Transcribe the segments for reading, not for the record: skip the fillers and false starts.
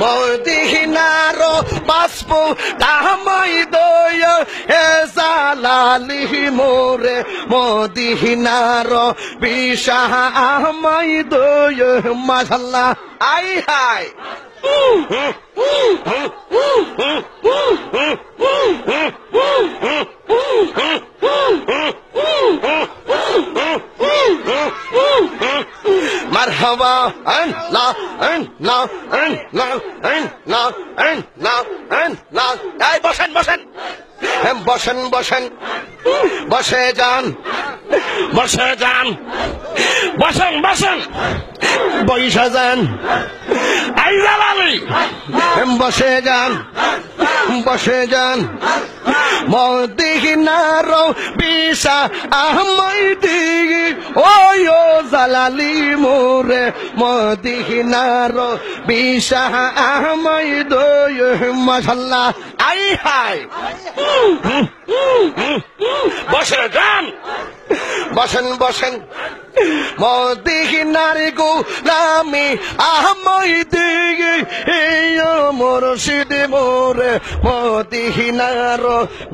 মদিনার বাষ্প তাহামাই দয় এ জালালি মোরে মদিনার বিশাহ আমাই দয় মাশাআল্লাহ আই হাই মারহাবা আল্লাহ আল্লাহ আল্লাহ আল্লাহ আল্লাহ আল্লাহ এই বসেন বসেন বসেন বসেন বসে যান বসে যান বসেন বসেন বইসা যান আই জালালি বসে যান বসে যান মদিনার বিশা আহমাই দিগি ওই ও জালালি মোরে মদিনার বিশা আহমাই দয় মাশাআল্লাহ আই হাই বসে যান বসেন বসেন মদিনার গোলামি আহমাই দিগি মুর্শিদ মোরে মদিনার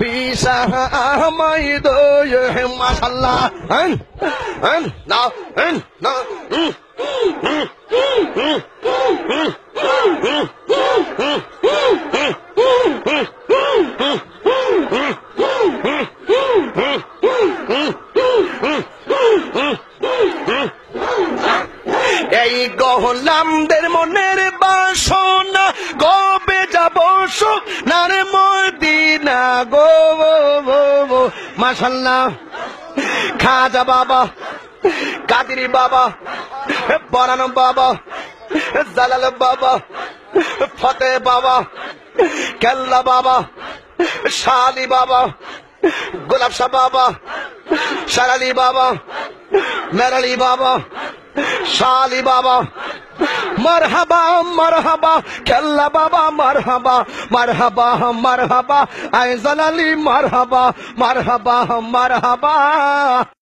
বিশা আহমাই দয় মাশাআল্লাহ না না এই গোলামদের মনের বাসনা কবে যাব সোনার মদিনা গো মাশাআল্লাহ খাজা বাবা কাদেরি বাবা বরানো বাবা জালাল বাবা ফতে বাবা কেল্লা বাবা শালি বাবা গোলাপ শাহ বাবা শারালি বাবা মেরালি বাবা শালি বাবা মারহাবা মারহাবা কেল্লা বাবা মারহাবা মারহাবা মারহাবা আই জালালি মারহাবা মারহাবা মারহাবা